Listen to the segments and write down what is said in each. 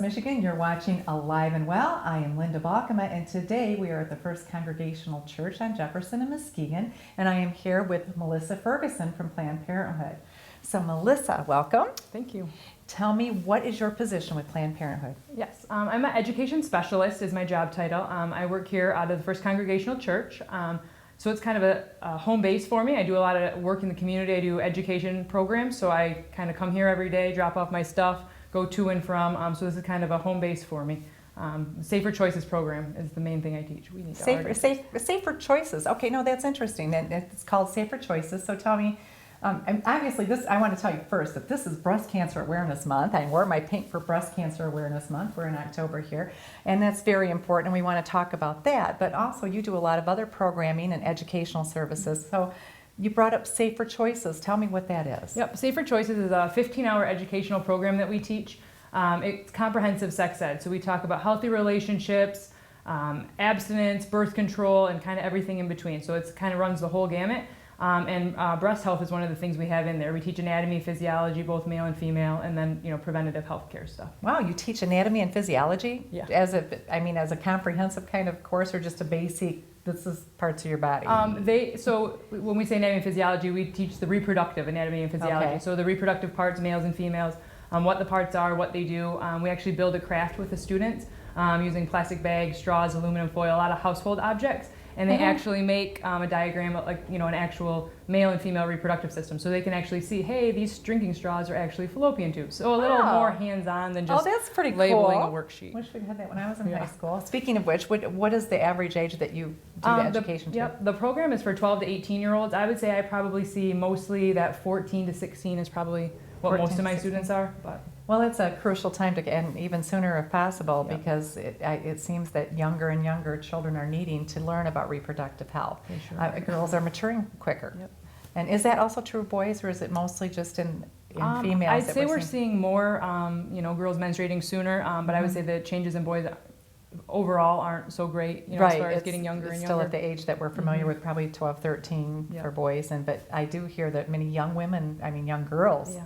Michigan. You're watching Alive and Well. I am Linda Balkema, and today we are at the First Congregational Church on Jefferson in Muskegon, and I am here with Melissa Ferguson from Planned Parenthood. So Melissa, welcome. Thank you. Tell me, what is your position with Planned Parenthood? Yes, I'm an education specialist is my job title. I work here out of the First Congregational Church. So it's kind of a home base for me. I do a lot of work in the community. I do education programs, so I kind of come here every day, drop off my stuff, go to and from. So this is kind of a home base for me. Safer Choices program is the main thing I teach. We need Safer Choices. Okay, no, that's interesting. It's called Safer Choices. So tell me, and obviously I want to tell you first that this is Breast Cancer Awareness Month. I wore my pink for Breast Cancer Awareness Month. We're in October here, and that's very important, and we want to talk about that. But also you do a lot of other programming and educational services. So you brought up Safer Choices. Tell me what that is. Yep, Safer Choices is a 15-hour educational program that we teach. It's comprehensive sex ed, so we talk about healthy relationships, abstinence, birth control, and kind of everything in between. So it kind of runs the whole gamut. And breast health is one of the things we have in there. We teach anatomy, physiology, both male and female, and then preventative health care stuff. Wow, you teach anatomy and physiology? Yeah. As a comprehensive kind of course, or just a basic? This is parts of your body. So when we say anatomy and physiology, we teach the reproductive anatomy and physiology. Okay. So the reproductive parts, males and females, what the parts are, what they do. We actually build a craft with the students using plastic bags, straws, aluminum foil, a lot of household objects. And they actually make a diagram of an actual male and female reproductive system. So they can actually see, hey, these drinking straws are actually fallopian tubes. So a little more hands-on than just that's pretty labeling cool. a worksheet. Wish we'd had that when I was in high school. Speaking of which, what is the average age that you do the education to? Yep, the program is for 12 to 18-year-olds. I would say I probably see mostly that 14 to 16 is probably what most of my students are. But well, it's a crucial time to, and even sooner if possible, Yep. because it seems that younger and younger children are needing to learn about reproductive health. They sure are. Girls are maturing quicker. Yep. And is that also true of boys, or is it mostly just in females? I'd that say we're seeing more, girls menstruating sooner, but I would say the changes in boys overall aren't so great, right. as far as It's getting younger it's and still younger. at the age that we're familiar with, probably 12, 13 Yep. for boys, but I do hear that many young women, young girls, Yeah.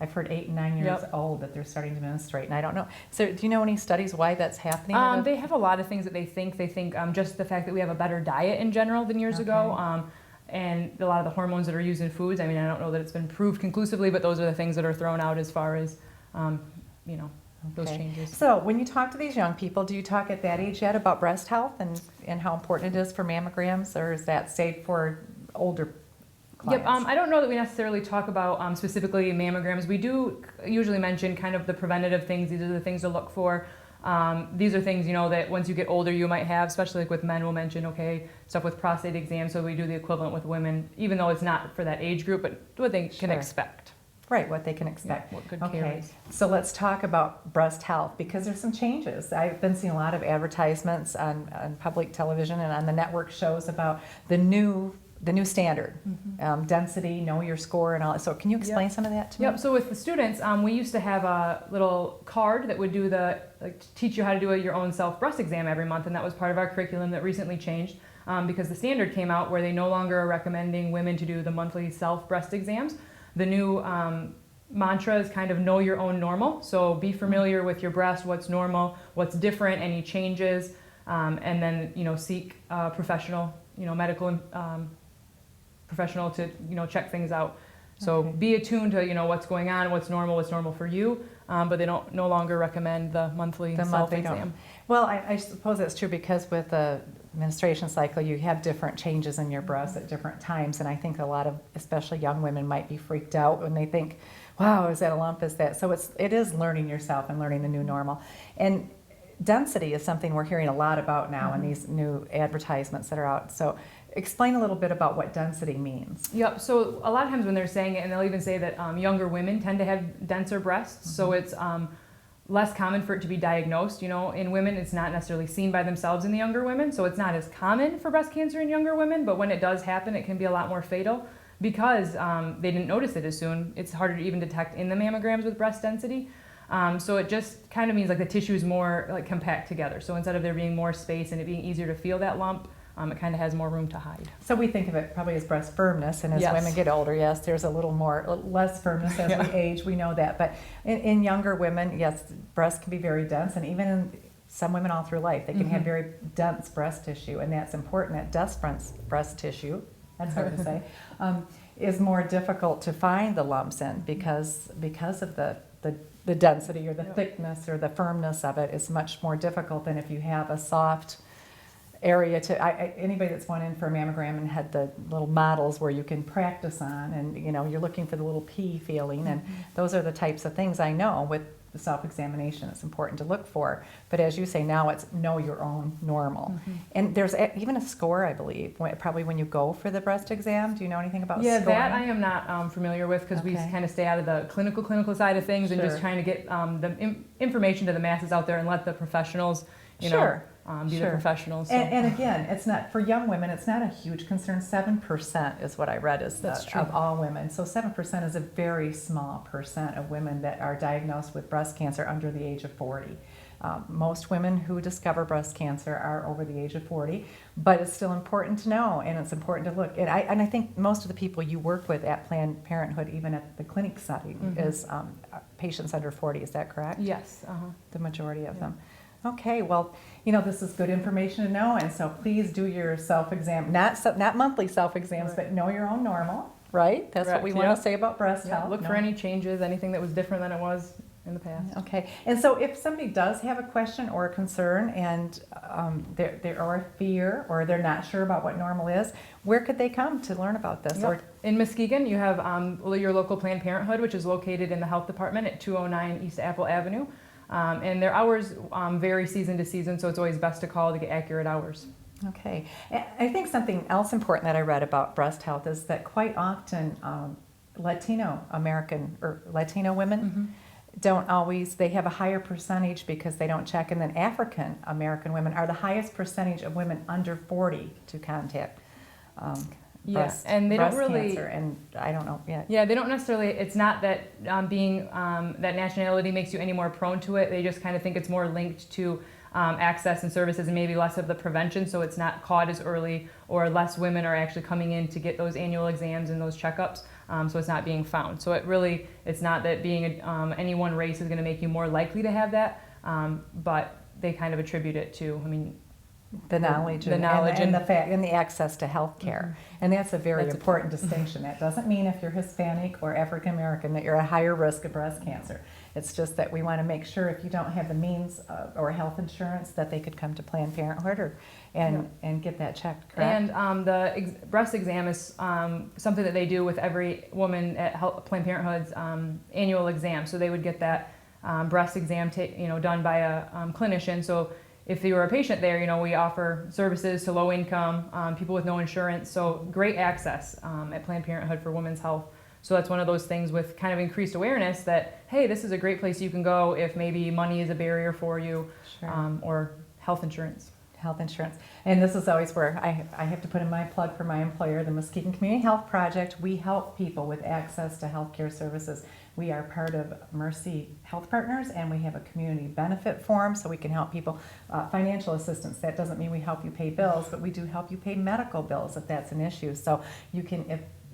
I've heard 8 and 9 years Yep. old that they're starting to menstruate, and I don't know. So do you know any studies why that's happening? They have a lot of things that they think. They think just the fact that we have a better diet in general than years ago, and a lot of the hormones that are used in foods. I don't know that it's been proved conclusively, but those are the things that are thrown out as far as, those changes. So when you talk to these young people, do you talk at that age yet about breast health and how important it is for mammograms, or is that saved for older clients? Yep, I don't know that we necessarily talk about specifically mammograms. We do usually mention kind of the preventative things. These are the things to look for. These are things, that once you get older you might have, especially like with men, we'll mention, stuff with prostate exams, so we do the equivalent with women, even though it's not for that age group, but what they can expect. Right, what they can expect. Yeah, what good care is. So let's talk about breast health, because there's some changes. I've been seeing a lot of advertisements on public television and on the network shows about the new standard, density, know your score, and all that. So can you explain some of that to me? Yep. So with the students, we used to have a little card that would do teach you how to do your own self breast exam every month, and that was part of our curriculum that recently changed because the standard came out where they no longer are recommending women to do the monthly self breast exams. The new mantra is kind of know your own normal. So be familiar with your breast, what's normal, what's different, any changes, and then seek professional, medical professional to check things out. So be attuned to what's going on, what's normal for you, but they no longer recommend the monthly self exam. Well, I suppose that's true, because with the menstruation cycle, you have different changes in your breasts at different times. And I think a lot of, especially young women, might be freaked out when they think, wow, is that a lump, is that? So it is learning yourself and learning the new normal. And density is something we're hearing a lot about now in these new advertisements that are out. So explain a little bit about what density means. Yep. So a lot of times when they're saying it, and they'll even say that younger women tend to have denser breasts, so it's less common for it to be diagnosed. You know, in women, it's not necessarily seen by themselves in the younger women, so it's not as common for breast cancer in younger women. But when it does happen, it can be a lot more fatal because they didn't notice it as soon. It's harder to even detect in the mammograms with breast density. So it just kind of means like the tissue is more like compact together. So instead of there being more space and it being easier to feel that lump, it kind of has more room to hide. So we think of it probably as breast firmness, and as Yes. women get older, yes, there's a little less firmness as we age. We know that, but in younger women, yes, breasts can be very dense, and even in some women all through life, they can have very dense breast tissue, and that's important. That dense breast tissue, that's hard to say, is more difficult to find the lumps in because of the density or the thickness or the firmness of it is much more difficult than if you have a soft area to anybody that's went in for a mammogram and had the little models where you can practice on, and you know you're looking for the little pea feeling, and those are the types of things I know with the self-examination it's important to look for. But as you say, now it's know your own normal, and there's even a score, I believe, probably when you go for the breast exam. Do you know anything about Yeah, scoring? that I am not familiar with because we kind of stay out of the clinical side of things and just trying to get the information to the masses out there and let the professionals, you know, be the professionals. So. And again, it's not for young women. It's not a huge concern. 7% is what I read is of all women. So 7% is a very small percent of women that are diagnosed with breast cancer under the age of 40. Most women who discover breast cancer are over the age of 40, but it's still important to know, and it's important to look. And I think most of the people you work with at Planned Parenthood, even at the clinic setting, is patients under 40. Is that correct? Yes. The majority of them. Okay, well, you know, this is good information to know, and so please do your self-exam, not monthly self-exams, but know your own normal, right? That's what we want to say about breast health. Look for any changes, anything that was different than it was in the past. Okay, and so if somebody does have a question or a concern and they're or a fear or they're not sure about what normal is, where could they come to learn about this? Or in Muskegon, you have your local Planned Parenthood, which is located in the health department at 209 East Apple Avenue. And their hours vary season to season, so it's always best to call to get accurate hours. Okay. I think something else important that I read about breast health is that quite often Latino women don't always, they have a higher percentage because they don't check, and then African American women are the highest percentage of women under 40 to contact breast cancer, and I don't know yet. Yeah, they don't necessarily, it's not that being that nationality makes you any more prone to it. They just kind of think it's more linked to access and services and maybe less of the prevention, so it's not caught as early, or less women are actually coming in to get those annual exams and those checkups, so it's not being found. So it's not that being any one race is going to make you more likely to have that, but they kind of attribute it to, the knowledge and the access to health care. And that's a very important distinction. That doesn't mean if you're Hispanic or African American that you're at higher risk of breast cancer. It's just that we want to make sure if you don't have the means or health insurance that they could come to Planned Parenthood and get that checked, correct? And the breast exam is something that they do with every woman at Planned Parenthood's annual exam. So they would get that breast exam done by a clinician. So if you were a patient there, we offer services to low income, people with no insurance, so great access at Planned Parenthood for women's health. So that's one of those things with kind of increased awareness that, hey, this is a great place you can go if maybe money is a barrier for you, or health insurance. Health insurance. And this is always where I have to put in my plug for my employer, the Muskegon Community Health Project. We help people with access to healthcare services. We are part of Mercy Health Partners, and we have a community benefit form, so we can help people. Financial assistance, that doesn't mean we help you pay bills, but we do help you pay medical bills if that's an issue. So you can,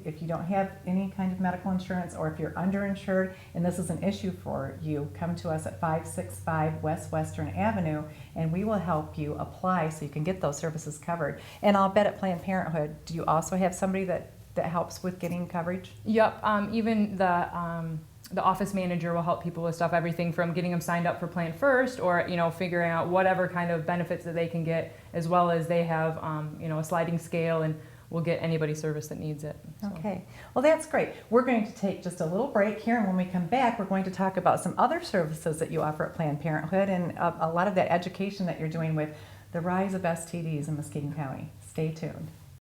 if you don't have any kind of medical insurance, or if you're underinsured and this is an issue for you, come to us at 565 West Western Avenue, and we will help you apply so you can get those services covered. And I'll bet at Planned Parenthood, do you also have somebody that helps with getting coverage? Yep. Even the office manager will help people with stuff, everything from getting them signed up for Plan First, or figuring out whatever kind of benefits that they can get, as well as they have a sliding scale, and we'll get anybody service that needs it. So. Okay, well that's great. We're going to take just a little break here, and when we come back, we're going to talk about some other services that you offer at Planned Parenthood, and a lot of that education that you're doing with the rise of STDs in Muskegon County. Stay tuned.